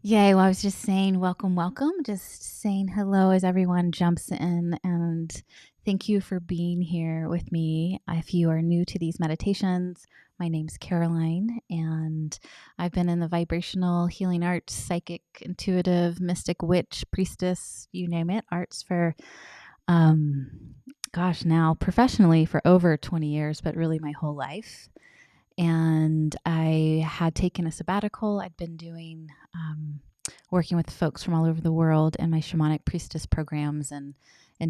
Yay. Well, I was just saying, welcome, welcome. Just saying hello as everyone jumps in. And thank you for being here with me. If you are new to these meditations, my name's Caroline, and I've been in the vibrational healing arts, psychic, intuitive, mystic, witch, priestess, you name it, arts for, now professionally for over 20 years, but really my whole life. And I had taken a sabbatical. I'd been doing working with folks from all over the world in my shamanic priestess programs and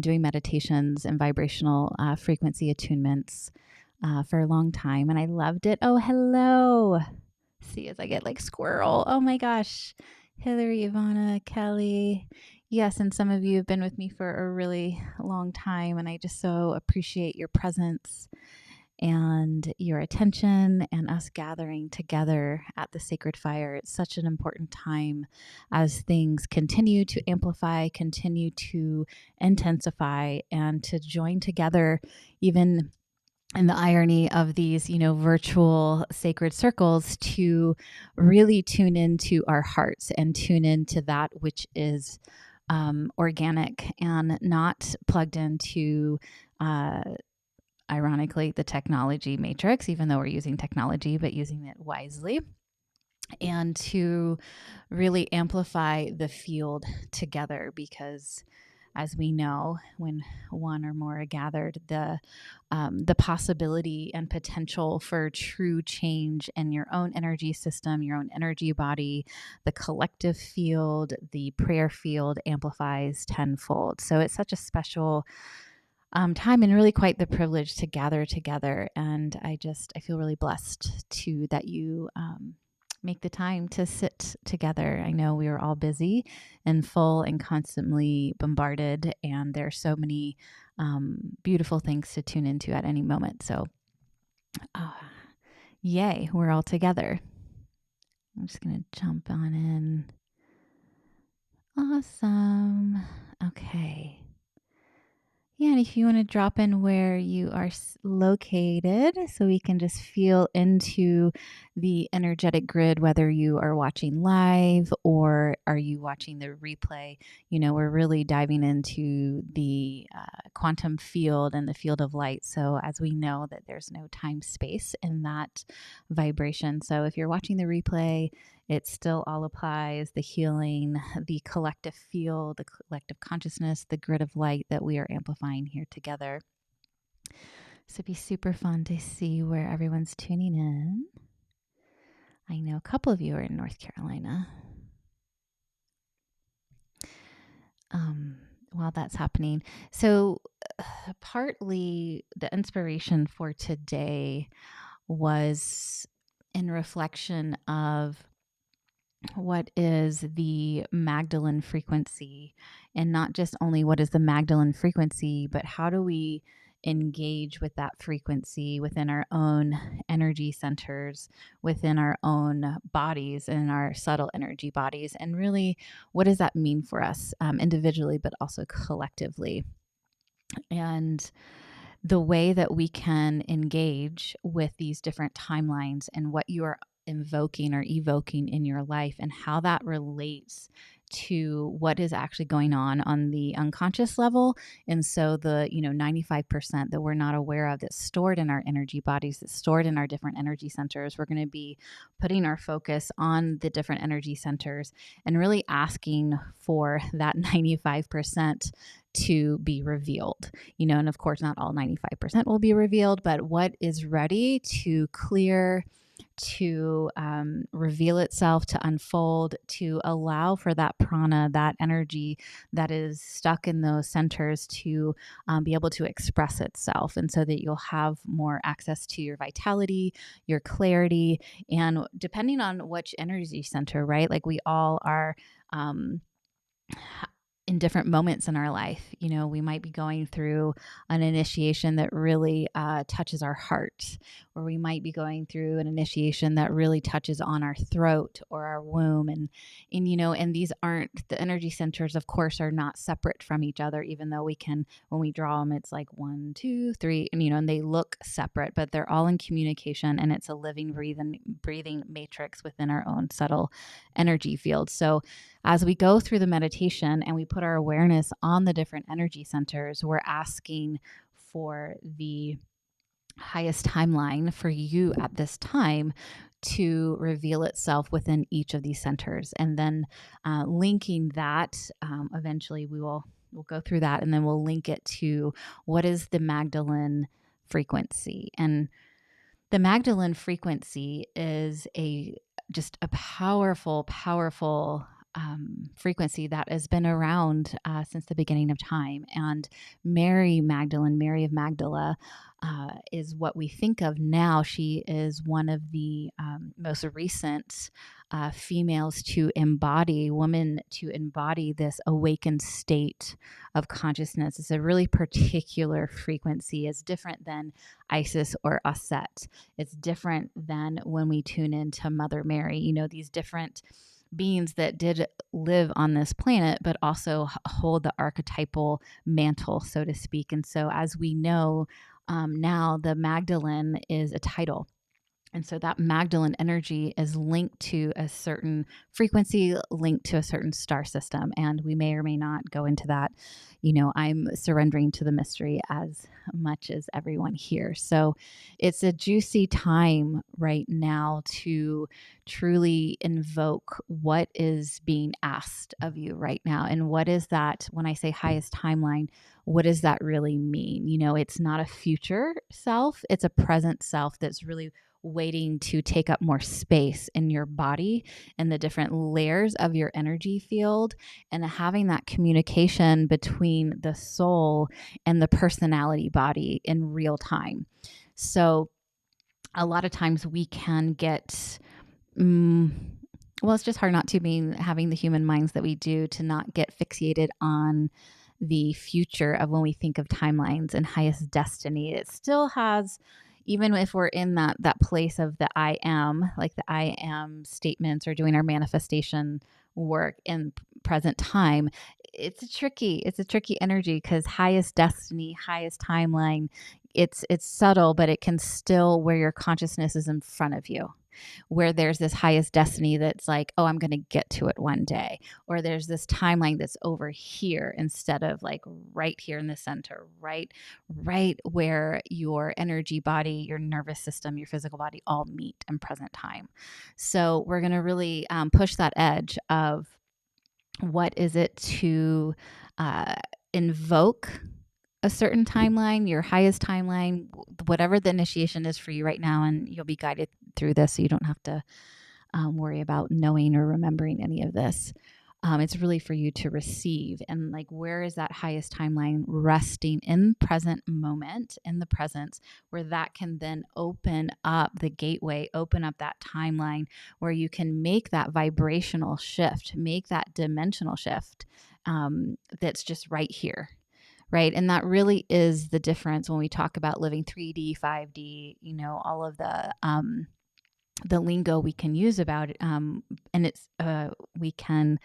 doing meditations and vibrational frequency attunements for a long time. And I loved it. Oh, hello. See, as I get like squirrel. Oh my gosh. Hillary, Ivana, Kelly. Yes, and some of you have been with me for a really long time. And I just so appreciate your presence and your attention and us gathering together at the sacred fire. It's such an important time as things continue to amplify, continue to intensify, and to join together, even in the irony of these, virtual sacred circles, to really tune into our hearts and tune into that which is organic and not plugged into ironically, the technology matrix, even though we're using technology, but using it wisely, and to really amplify the field together. Because as we know, when one or more are gathered, the possibility and potential for true change in your own energy system, your own energy body, the collective field, the prayer field amplifies tenfold. So it's such a special time and really quite the privilege to gather together. And I feel really blessed to that you make the time to sit together. I know we are all busy and full and constantly bombarded, and there are so many beautiful things to tune into at any moment. So, yay, we're all together. I'm just going to jump on in. Awesome. Okay. Yeah, and if you want to drop in where you are located so we can just feel into the energetic grid, whether you are watching live or are you watching the replay, we're really diving into the quantum field and the field of light. So as we know that there's no time space in that vibration. So if you're watching the replay, it still all applies, the healing, the collective field, the collective consciousness, the grid of light that we are amplifying here together. So it'd be super fun to see where everyone's tuning in. I know a couple of you are in North Carolina. While that's happening. So partly the inspiration for today was in reflection of what is the Magdalene frequency, and not just only what is the Magdalene frequency, but how do we engage with that frequency within our own energy centers, within our own bodies and our subtle energy bodies, and really what does that mean for us individually, but also collectively. And the way that we can engage with these different timelines and what you are invoking or evoking in your life and how that relates to what is actually going on the unconscious level. And so the 95% that we're not aware of, that's stored in our energy bodies, that's stored in our different energy centers, we're going to be putting our focus on the different energy centers and really asking for that 95% to be revealed, and of course not all 95% will be revealed, but what is ready to clear, to reveal itself, to unfold, to allow for that prana, that energy that is stuck in those centers to be able to express itself. And so that you'll have more access to your vitality, your clarity, and depending on which energy center, right? Like we all are in different moments in our life. We might be going through an initiation that really touches our heart, or we might be going through an initiation that really touches on our throat or our womb. And these aren't, the energy centers, of course, are not separate from each other, even though we can, when we draw them, it's like 1, 2, 3, and they look separate, but they're all in communication, and it's a living, breathing matrix within our own subtle energy field. So as we go through the meditation and we put our awareness on the different energy centers, we're asking for the highest timeline for you at this time to reveal itself within each of these centers. And then linking that, eventually we'll go through that, and then we'll link it to what is the Magdalene frequency. And the Magdalene frequency is just a powerful, powerful frequency that has been around since the beginning of time. And Mary Magdalene, Mary of Magdala, is what we think of now. She is one of the most recent females women to embody this awakened state of consciousness. It's a really particular frequency. It's different than Isis or Aset. It's different than when we tune into Mother Mary, these different beings that did live on this planet, but also hold the archetypal mantle, so to speak. And so, as we know now, the Magdalene is a title. And so that Magdalene energy is linked to a certain frequency, linked to a certain star system. And we may or may not go into that. I'm surrendering to the mystery as much as everyone here. So it's a juicy time right now to truly invoke what is being asked of you right now. And what is that, when I say highest timeline, what does that really mean? It's not a future self, it's a present self that's really waiting to take up more space in your body and the different layers of your energy field, and having that communication between the soul and the personality body in real time. So a lot of times we can get well, it's just hard not to be having the human minds that we do, to not get fixated on the future of when we think of timelines and highest destiny. It still has, even if we're in that place of the I am, like the I am statements, or doing our manifestation work in present time, it's a tricky energy, because highest destiny, highest timeline, it's subtle, but it can still, where your consciousness is in front of you, where there's this highest destiny that's like, oh, I'm going to get to it one day. Or there's this timeline that's over here instead of like right here in the center, right where your energy body, your nervous system, your physical body all meet in present time. So we're going to really push that edge of what is it to invoke a certain timeline, your highest timeline, whatever the initiation is for you right now. And you'll be guided through this, so you don't have to worry about knowing or remembering any of this. It's really for you to receive. And like, where is that highest timeline resting in present moment, in the presence, where that can then open up the gateway, open up that timeline where you can make that vibrational shift, make that dimensional shift that's just right here. Right. And that really is the difference when we talk about living 3D, 5D, all of the lingo we can use about it. And it's, we can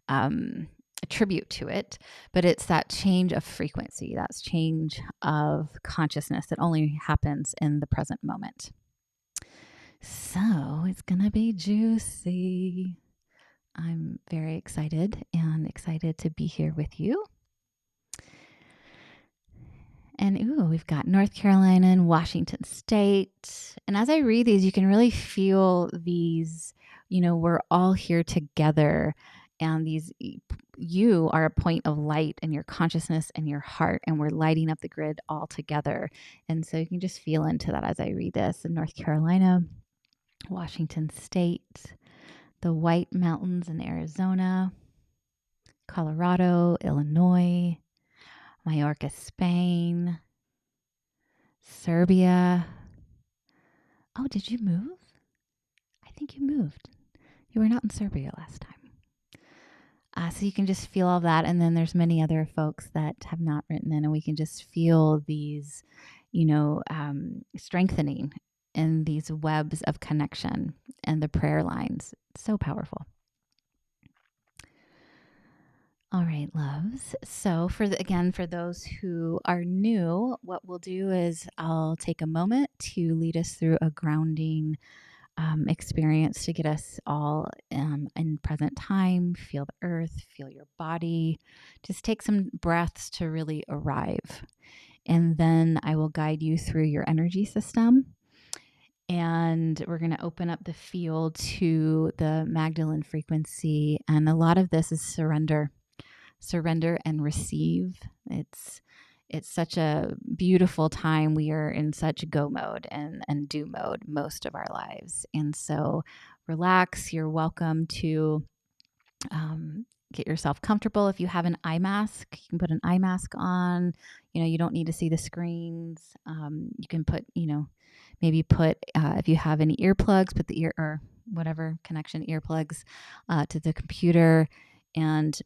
attribute to it, but it's that change of frequency, that's change of consciousness that only happens in the present moment. So it's going to be juicy. I'm very excited to be here with you. And we've got North Carolina and Washington State. And as I read these, you can really feel these, we're all here together. And you are a point of light in your consciousness and your heart. And we're lighting up the grid all together. And so you can just feel into that as I read this. In North Carolina, Washington State, the White Mountains in Arizona, Colorado, Illinois, Mallorca, Spain, Serbia. Oh, did you move? I think you moved. You were not in Serbia last time. So you can just feel all that. And then there's many other folks that have not written in, and we can just feel these, strengthening in these webs of connection and the prayer lines. So powerful. All right, loves. So for those who are new, what we'll do is I'll take a moment to lead us through a grounding experience to get us all in present time. Feel the earth, feel your body. Just take some breaths to really arrive. And then I will guide you through your energy system. And we're going to open up the field to the Magdalene frequency. And a lot of this is surrender and receive. It's such a beautiful time. We are in such go mode and do mode most of our lives. And so relax. You're welcome to get yourself comfortable. If you have an eye mask, you can put an eye mask on. You don't need to see the screens. You can put, maybe put, if you have any earplugs, put the ear or whatever connection earplugs to the computer. And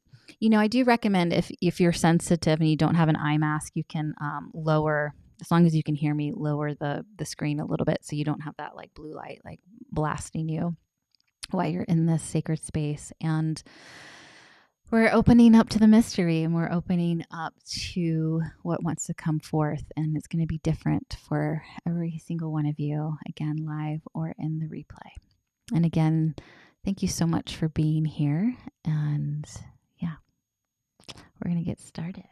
I do recommend if you're sensitive and you don't have an eye mask, you can lower, as long as you can hear me, lower the screen a little bit so you don't have that like blue light like blasting you while you're in this sacred space. And we're opening up to the mystery, and we're opening up to what wants to come forth. And it's going to be different for every single one of you, again, live or in the replay. And again, thank you so much for being here. And yeah, we're going to get started.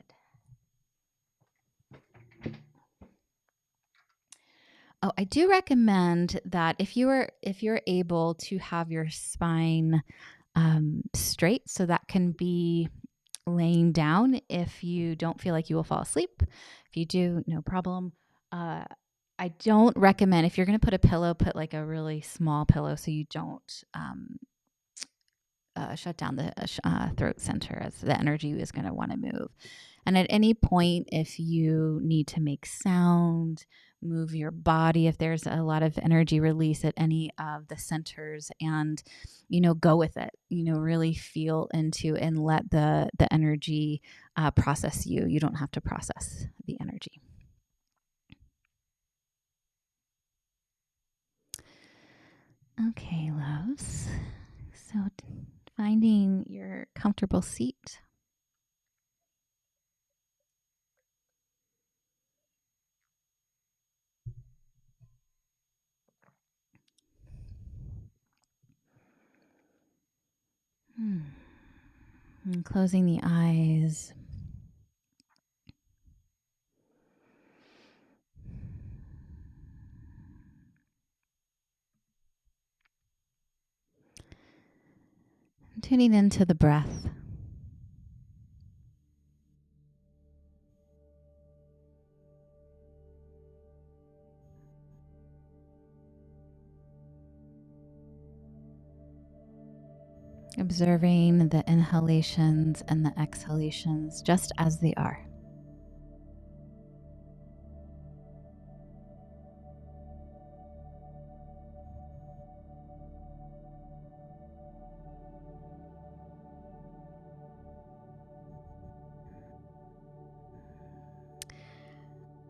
Oh, I do recommend that if you're able to have your spine straight, so that can be laying down if you don't feel like you will fall asleep. If you do, no problem. I don't recommend, if you're going to put a pillow, put like a really small pillow so you don't shut down the throat center, as the energy is going to want to move. And at any point, if you need to make sound, move your body, if there's a lot of energy release at any of the centers, and go with it, really feel into and let the energy process you. You don't have to process the energy. Okay, loves. So finding your comfortable seat. And closing the eyes. Tuning into the breath. Observing the inhalations and the exhalations just as they are.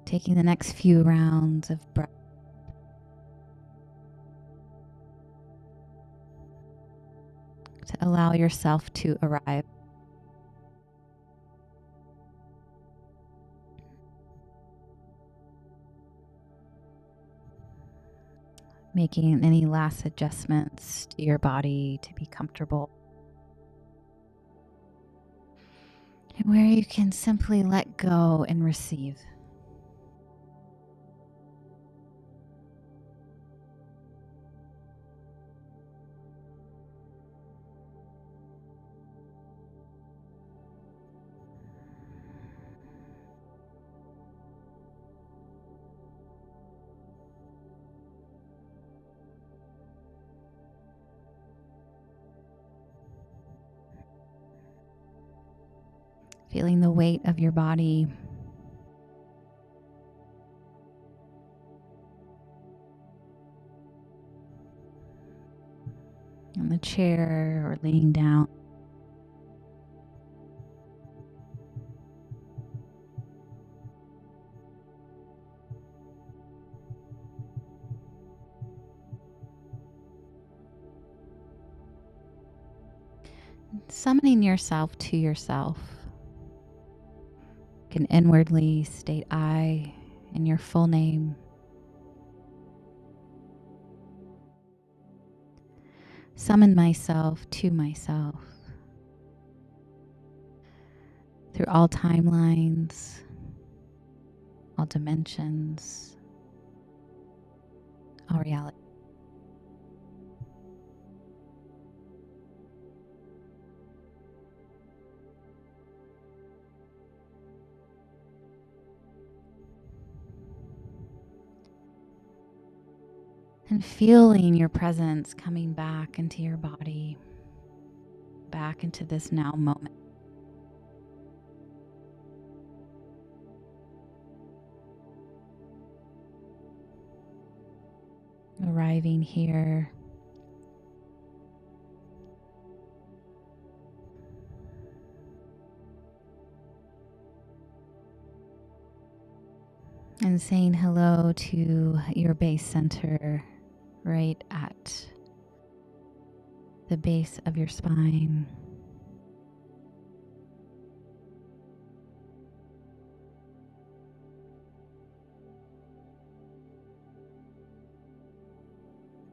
Taking the next few rounds of breath. To allow yourself to arrive. Making any last adjustments to your body to be comfortable. And where you can simply let go and receive. Feeling the weight of your body. On the chair or laying down. Summoning yourself to yourself. You can inwardly state I in your full name. Summon myself to myself through all timelines, all dimensions, all reality. And feeling your presence coming back into your body, back into this now moment. Arriving here. And saying hello to your base center right at the base of your spine.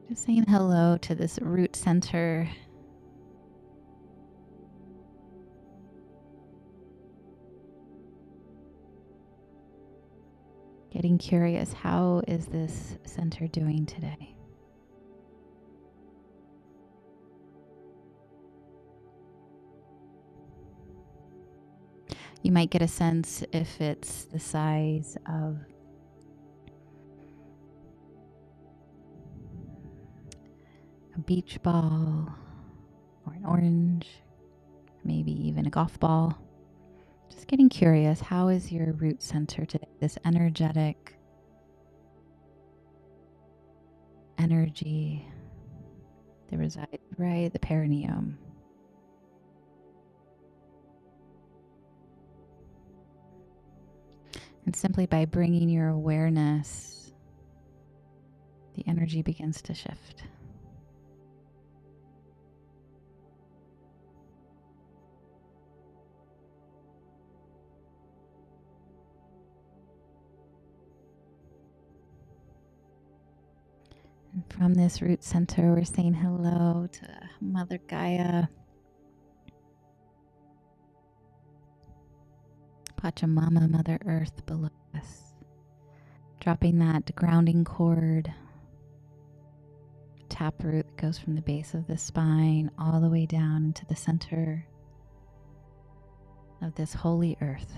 Just saying hello to this root center. Getting curious, how is this center doing today? You might get a sense if it's the size of a beach ball or an orange, maybe even a golf ball. Just getting curious, how is your root center today? This energetic energy that resides right at the perineum. And simply by bringing your awareness, the energy begins to shift. And from this root center, we're saying hello to Mother Gaia, Pachamama, Mother Earth below us. Dropping that grounding cord, taproot that goes from the base of the spine all the way down into the center of this holy earth.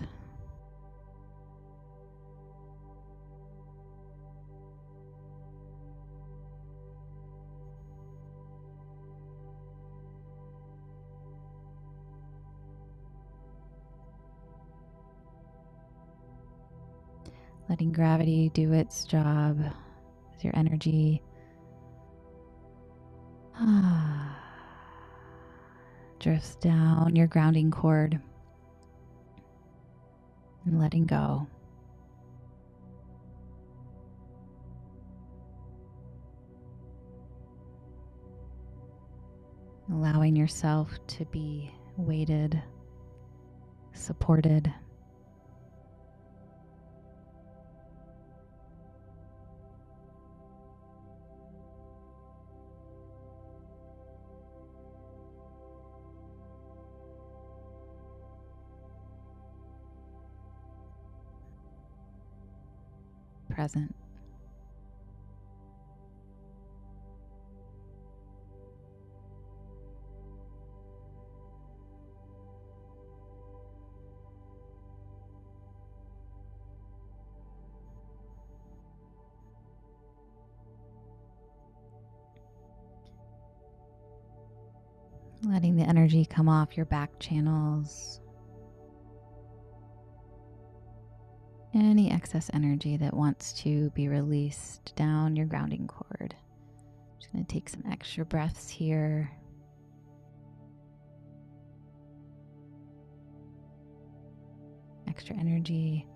Letting gravity do its job as your energy drifts down your grounding cord and letting go. Allowing yourself to be weighted, supported. Present. Letting the energy come off your back channels. Any excess energy that wants to be released down your grounding cord. Just going to take some extra breaths here. Extra energy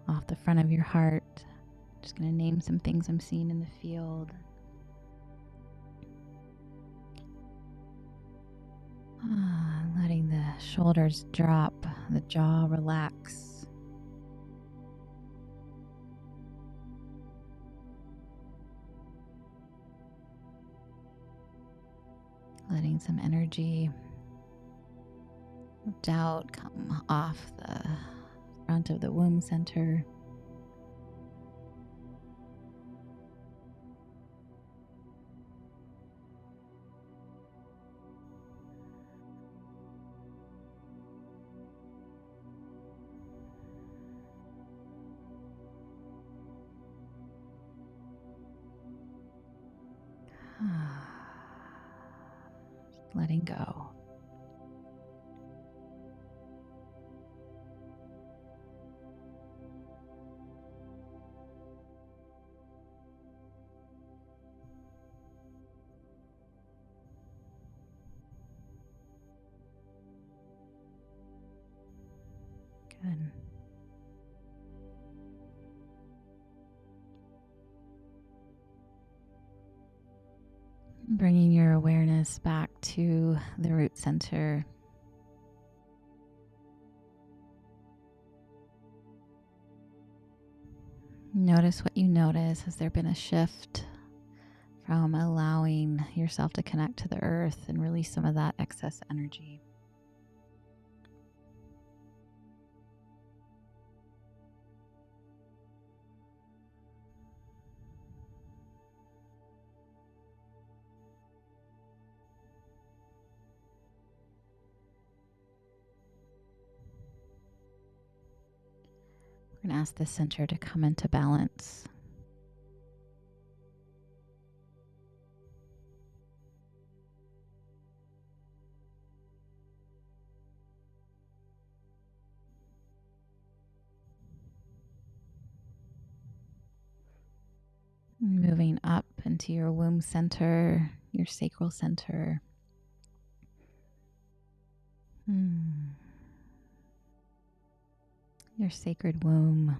off the front of your heart. Just going to name some things I'm seeing in the field. shoulders drop, the jaw relax. Letting some energy of doubt come off the front of the womb center. Letting go. Good. Bringing your awareness back to the root center. Notice what you notice. Has there been a shift from allowing yourself to connect to the earth and release some of that excess energy? We're going to ask the center to come into balance. Moving up into your womb center, your sacral center. Your sacred womb.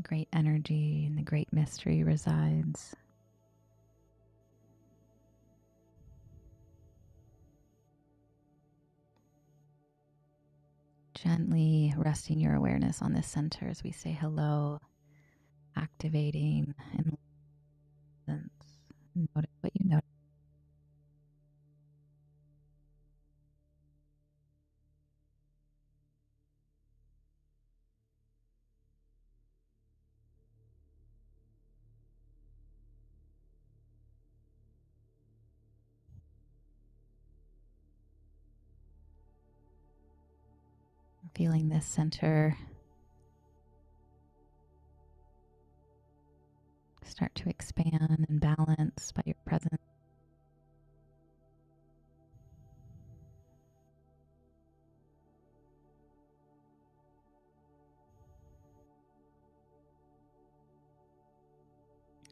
Great energy and the great mystery resides. Gently resting your awareness on this center as we say hello, activating and notice what you notice. Feeling this center start to expand and balance by your presence.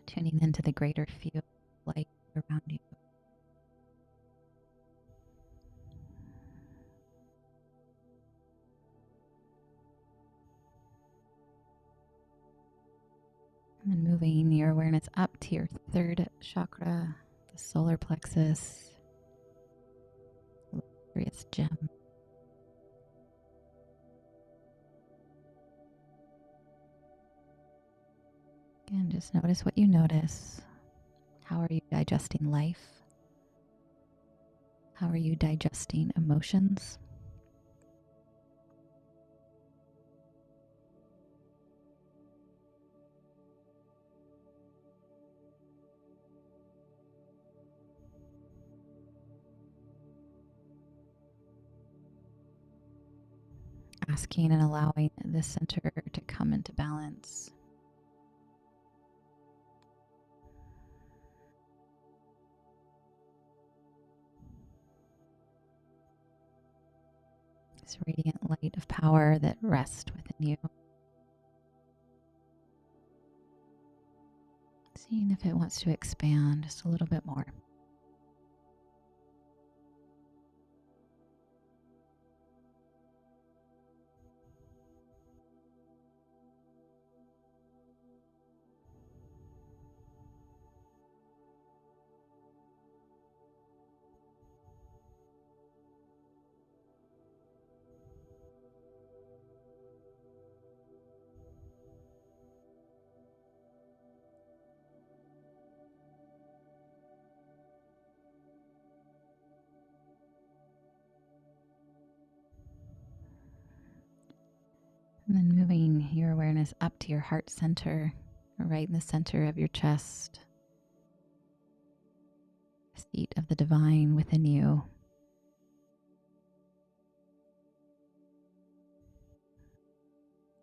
Tuning into the greater field of light around you. And then moving your awareness up to your third chakra, the solar plexus, glorious gem. Again, just notice what you notice. How are you digesting life? How are you digesting emotions? Asking and allowing the center to come into balance. This radiant light of power that rests within you. Seeing if it wants to expand just a little bit more. And then moving your awareness up to your heart center, right in the center of your chest, seat of the divine within you.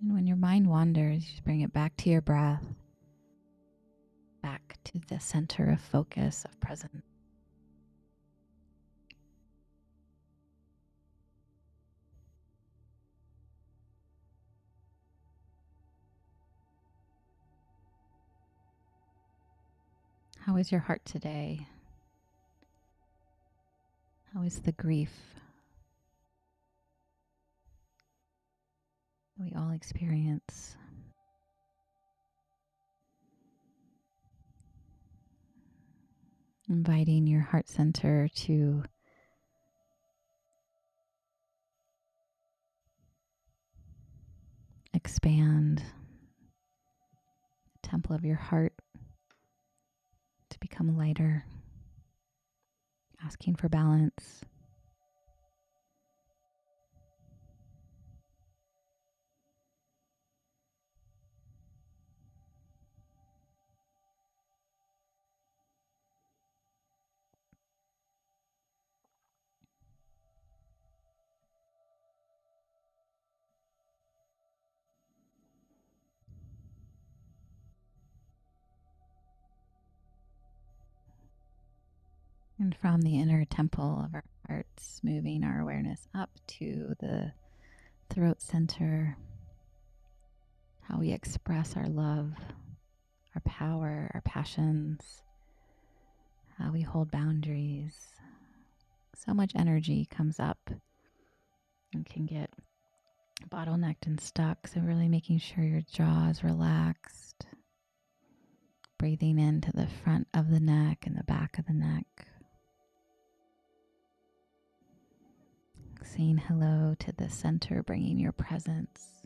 And when your mind wanders, you bring it back to your breath, back to the center of focus, of presence. How is your heart today? How is the grief that we all experience? Inviting your heart center to expand, the temple of your heart to become lighter, asking for balance. And from the inner temple of our hearts, moving our awareness up to the throat center, how we express our love, our power, our passions, how we hold boundaries. So much energy comes up and can get bottlenecked and stuck. So really making sure your jaw is relaxed, breathing into the front of the neck and the back of the neck. Saying hello to the center, bringing your presence.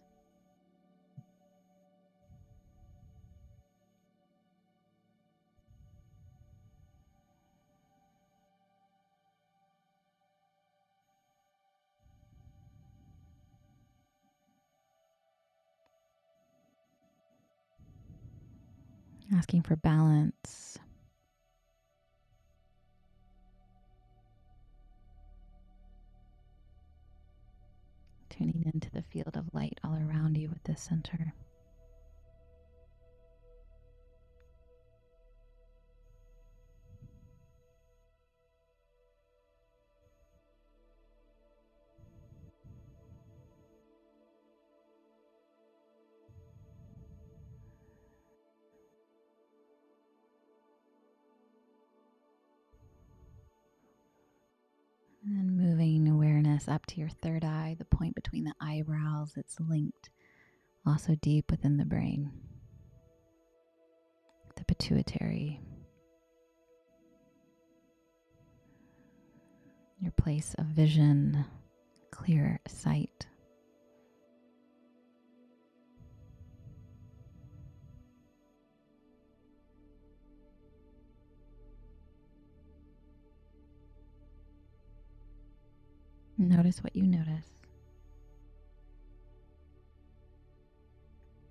Asking for balance. Tuning into the field of light all around you with this center. And then moving awareness up to your third eye, the point between the eyebrows that's linked also deep within the brain. The pituitary, your place of vision, clear sight. Notice what you notice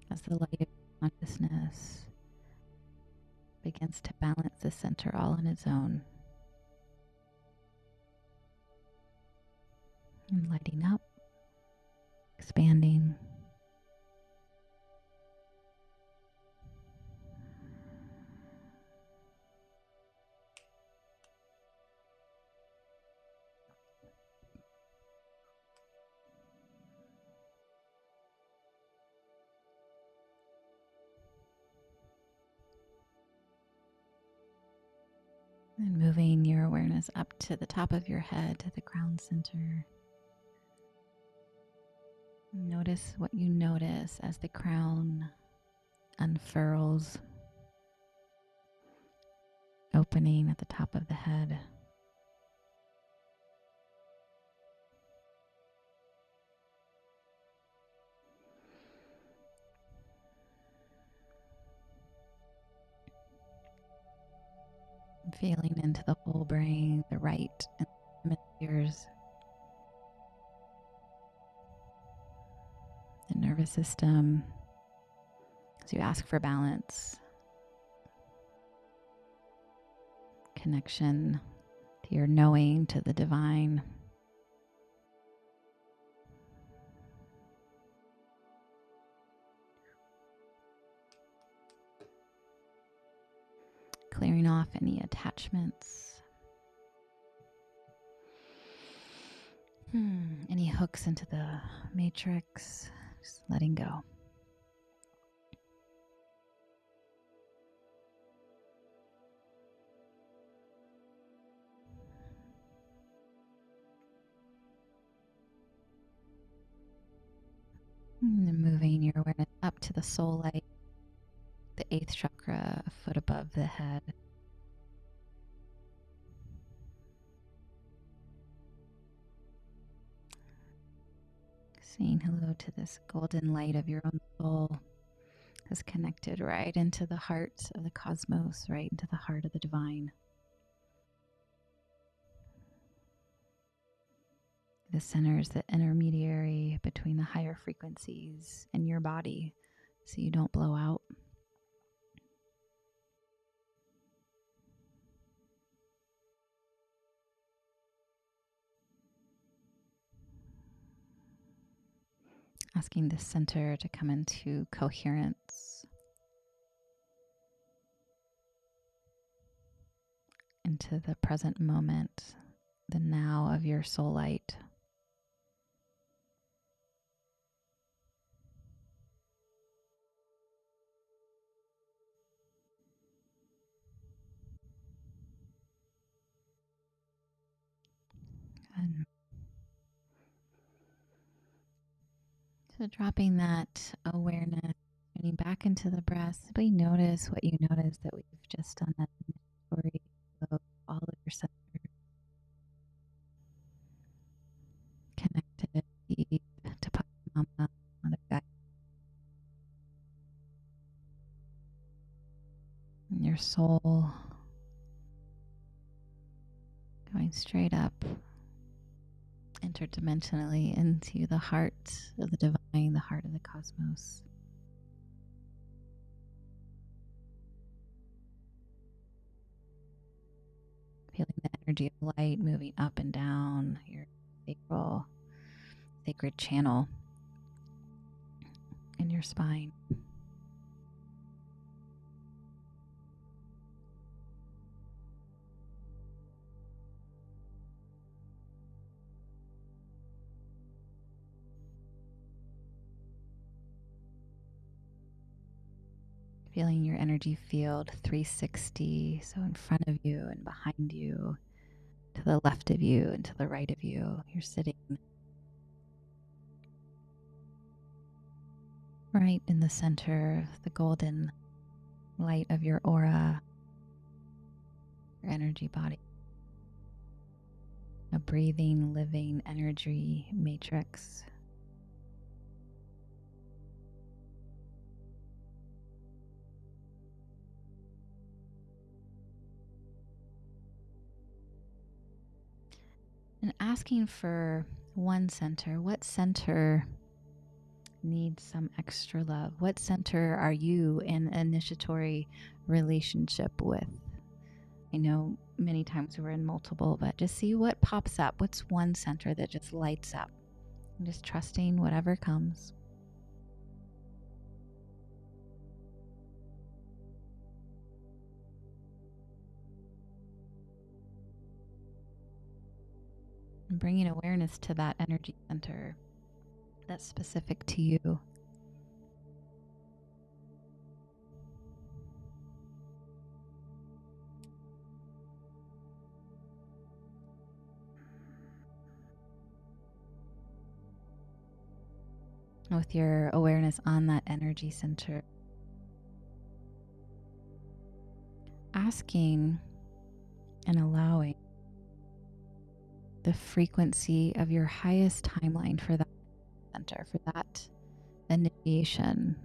as the light of consciousness begins to balance the center all on its own. And lighting up, expanding. And moving your awareness up to the top of your head, to the crown center. Notice what you notice as the crown unfurls, opening at the top of the head. Feeling into the whole brain, the right and left hemispheres. the nervous system, as you ask for balance, connection to your knowing, to the divine. Clearing off any attachments, any hooks into the matrix, just letting go. And then moving your awareness up to the soul light, the 8th chakra, a foot above the head. Saying hello to this golden light of your own soul is connected right into the heart of the cosmos, right into the heart of the divine. The center is the intermediary between the higher frequencies and your body, so you don't blow out. Asking the center to come into coherence, into the present moment, the now of your soul light. And so dropping that awareness, turning back into the breath, simply notice what you notice that we've just done that inventory of all of your centers connected deep to Mama, Mother God, and your soul going straight up interdimensionally into the heart of the divine, the heart of the cosmos. Feeling the energy of light moving up and down your sacred channel in your spine. Feeling your energy field 360, so in front of you and behind you, to the left of you and to the right of you. You're sitting right in the center of the golden light of your aura, your energy body, a breathing, living energy matrix. And asking for one center. What center needs some extra love? What center are you in initiatory relationship with? I know many times we're in multiple, but just see what pops up. What's one center that just lights up? I'm just trusting whatever comes. And bringing awareness to that energy center that's specific to you. With your awareness on that energy center, asking and allowing the frequency of your highest timeline for that center, for that initiation.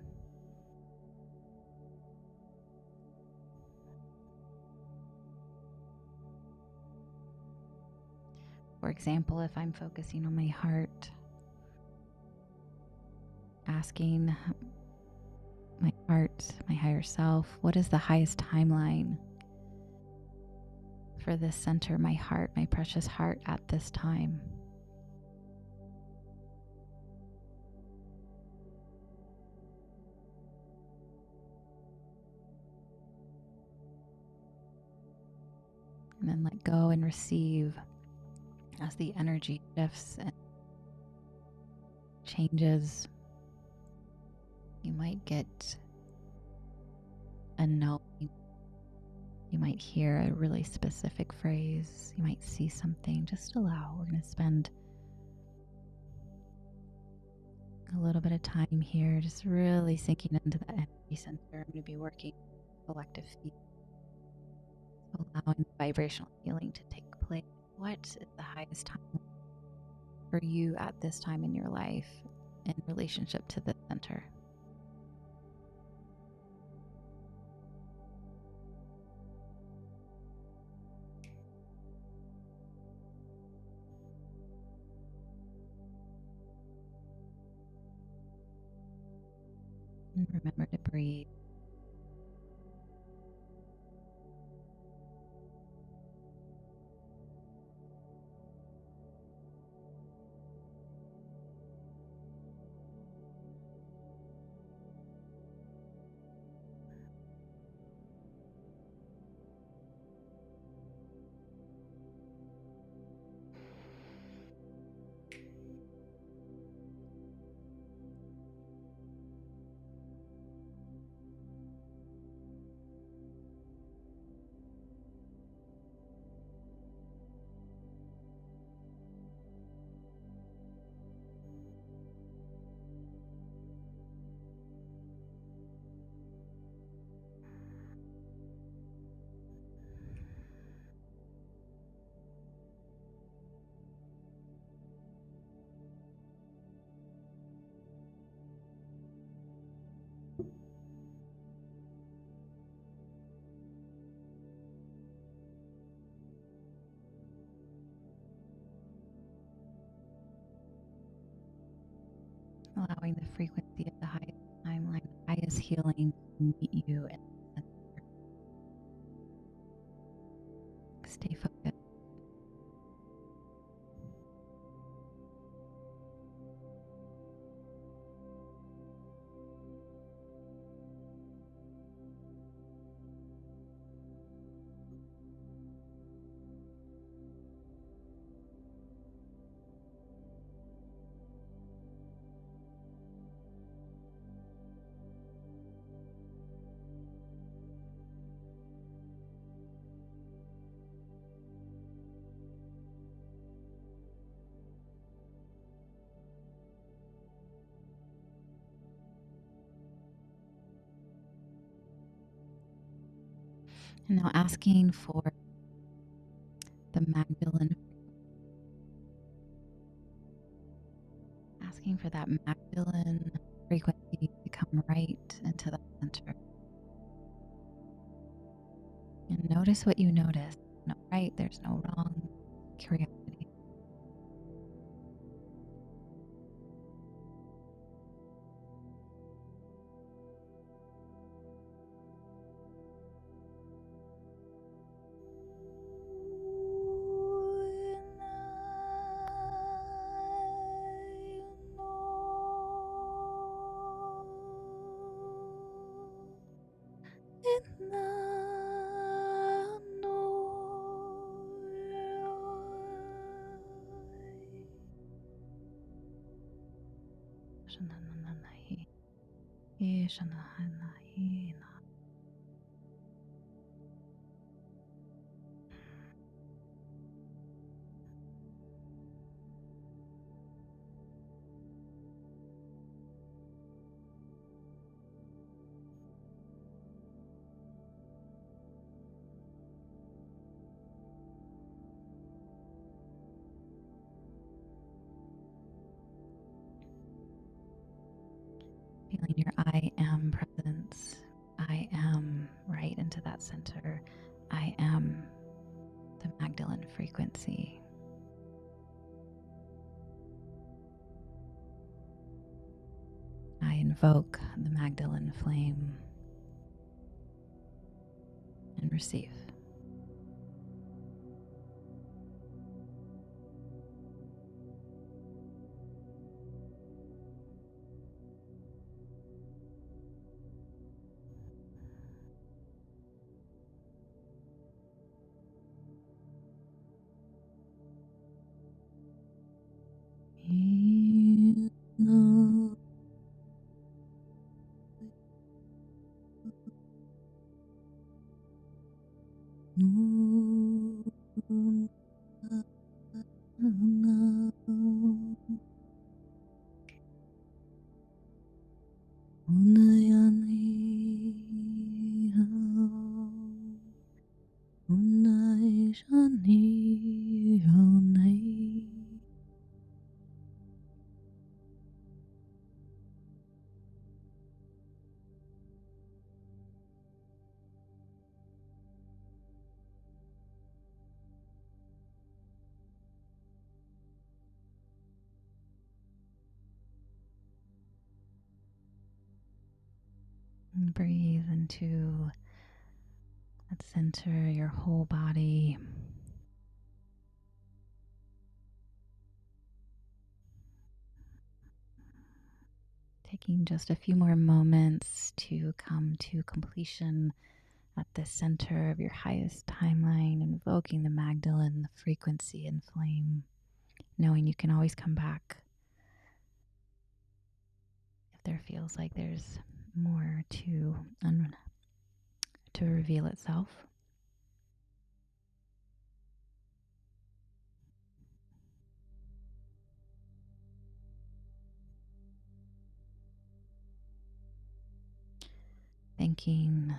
For example, if I'm focusing on my heart, asking my heart, my higher self, what is the highest timeline for this center, my heart, my precious heart at this time? And then let go and receive as the energy shifts and changes. You might get a knowing. You might hear a really specific phrase. You might see something. Just allow. We're going to spend a little bit of time here, just really sinking into that energy center. I'm going to be working collective field, allowing the vibrational healing to take place. What is the highest time for you at this time in your life in relationship to the center? And remember to breathe. Allowing the frequency of the highest timeline, the highest healing to meet you and stay focused. And now asking for the Magdalene, asking for that Magdalene frequency to come right into the center. And notice what you notice. No right, there's no wrong. Curiosity. Feeling your I am presence. I am right into that center. I am the Magdalene frequency. I invoke the Magdalene flame and receive. And breathe into that center, your whole body. Taking just a few more moments to come to completion at the center of your highest timeline, invoking the Magdalene, the frequency and flame, knowing you can always come back if there feels like there's more to reveal itself. Thanking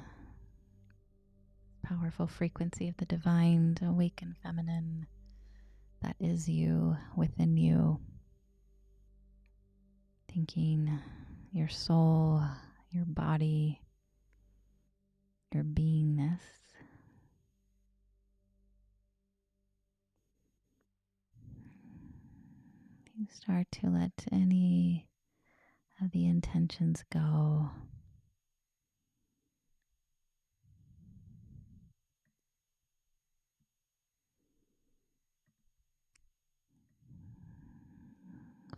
powerful frequency of the divine, the awakened feminine that is you, within you. Thanking your soul, your body, your beingness. You start to let any of the intentions go.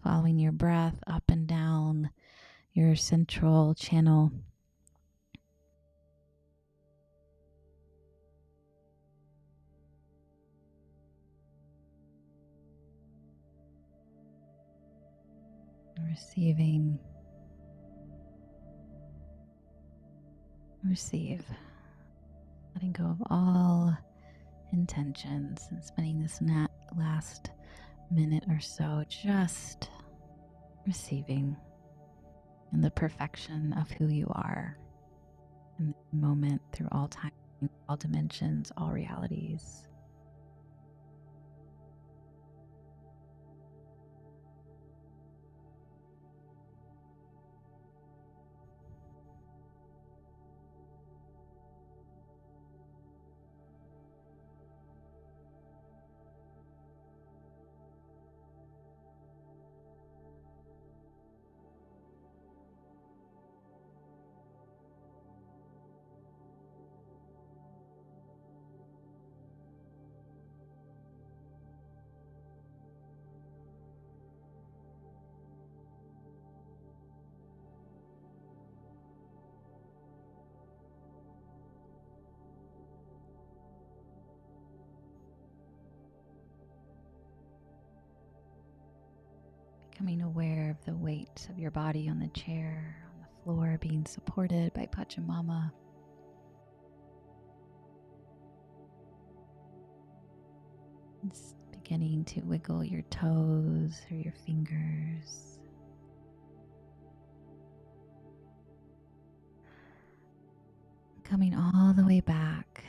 Following your breath up and down your central channel. Receiving. Receive. Letting go of all intentions and spending this last minute or so just receiving in the perfection of who you are in the moment, through all time, all dimensions, all realities. Becoming aware of the weight of your body on the chair, on the floor, being supported by Pachamama. Just beginning to wiggle your toes or your fingers. Coming all the way back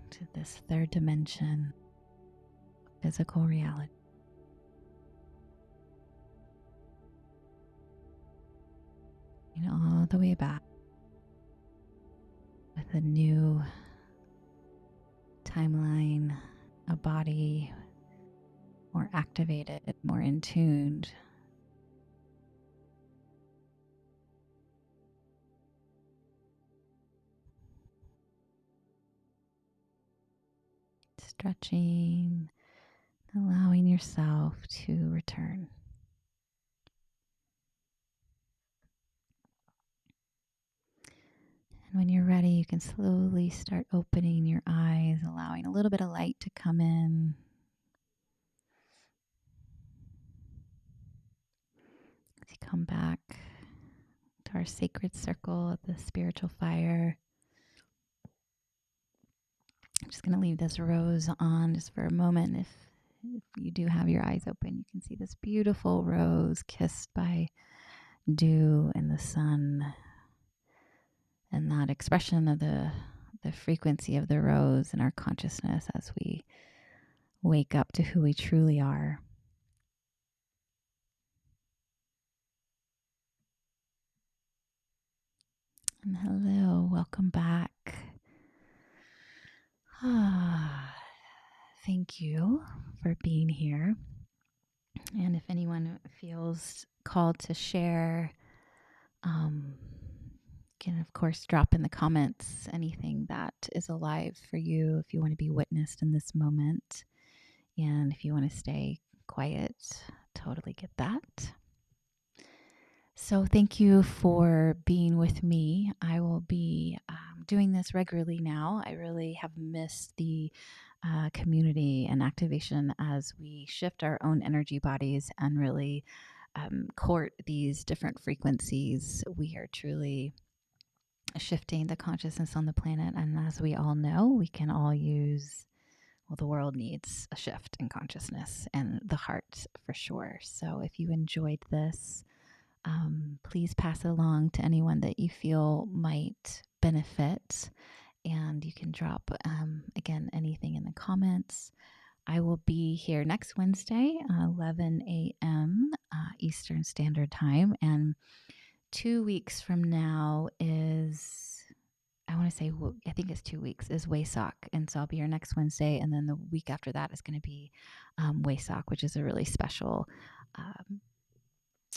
to this third dimension, physical reality. And all the way back with a new timeline, a body more activated, more in tuned. stretching, allowing yourself to return. And when you're ready, you can slowly start opening your eyes, allowing a little bit of light to come in. As you come back to our sacred circle of the spiritual fire, I'm just going to leave this rose on just for a moment. If you do have your eyes open, you can see this beautiful rose kissed by dew and the sun, and that expression of the frequency of the rose in our consciousness as we wake up to who we truly are. And hello, welcome back. Thank you for being here. And if anyone feels called to share, can of course drop in the comments anything that is alive for you if you want to be witnessed in this moment. And if you want to stay quiet, totally get that. So thank you for being with me. I will be doing this regularly now. I really have missed the community and activation as we shift our own energy bodies and really court these different frequencies. We are truly shifting the consciousness on the planet. And as we all know, we can all use, well, the world needs a shift in consciousness and the heart for sure. So if you enjoyed this, please pass it along to anyone that you feel might benefit. And you can drop, again, anything in the comments. I will be here next Wednesday, 11 a.m. Eastern Standard Time. And 2 weeks from now is, I want to say, I think it's 2 weeks, is Waisak. And so I'll be here next Wednesday. And then the week after that is going to be Waisak, which is a really special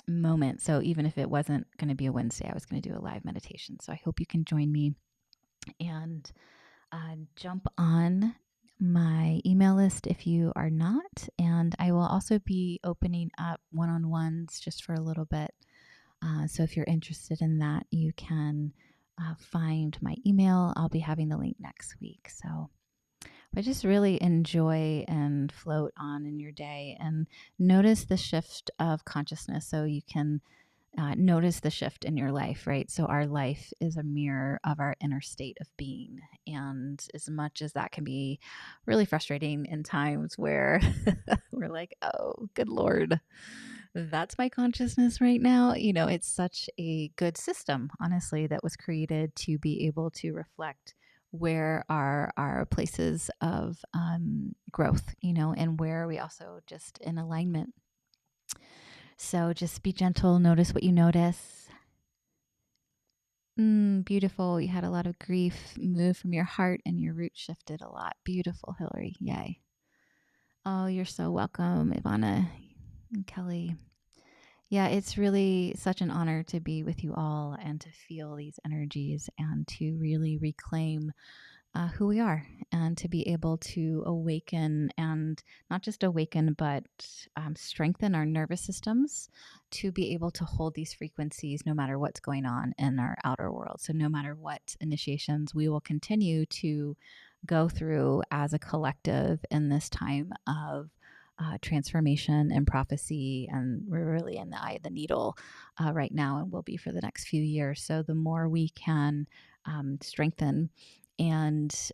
moment. So even if it wasn't going to be a Wednesday, I was going to do a live meditation. So I hope you can join me and jump on my email list if you are not. And I will also be opening up one-on-ones just for a little bit. So if you're interested in that, you can find my email. I'll be having the link next week. So but just really enjoy and float on in your day and notice the shift of consciousness so you can notice the shift in your life, right? So our life is a mirror of our inner state of being. And as much as that can be really frustrating in times where we're like, oh, good Lord, that's my consciousness right now. You know, it's such a good system, honestly, that was created to be able to reflect where are our places of growth, you know, and where are we also just in alignment. So just be gentle. Notice what you notice. Beautiful. You had a lot of grief move from your heart and your root shifted a lot. Beautiful, Hillary. Yay. Oh, you're so welcome, Ivana and Kelly. Yeah, it's really such an honor to be with you all and to feel these energies and to really reclaim who we are and to be able to awaken and not just awaken, but strengthen our nervous systems to be able to hold these frequencies no matter what's going on in our outer world. So no matter what initiations we will continue to go through as a collective in this time of transformation and prophecy, and we're really in the eye of the needle right now and will be for the next few years. So the more we can strengthen and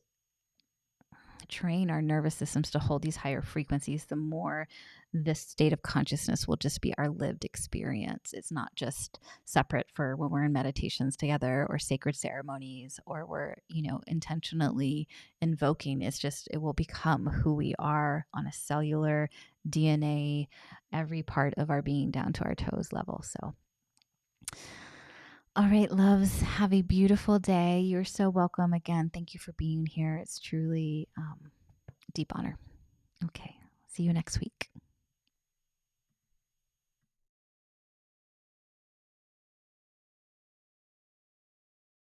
train our nervous systems to hold these higher frequencies, the more this state of consciousness will just be our lived experience. It's not just separate for when we're in meditations together or sacred ceremonies or we're, you know, intentionally invoking. It's just, it will become who we are on a cellular DNA, every part of our being down to our toes level. So all right, loves, have a beautiful day. You're so welcome again. Thank you for being here. It's truly deep honor. Okay, see you next week.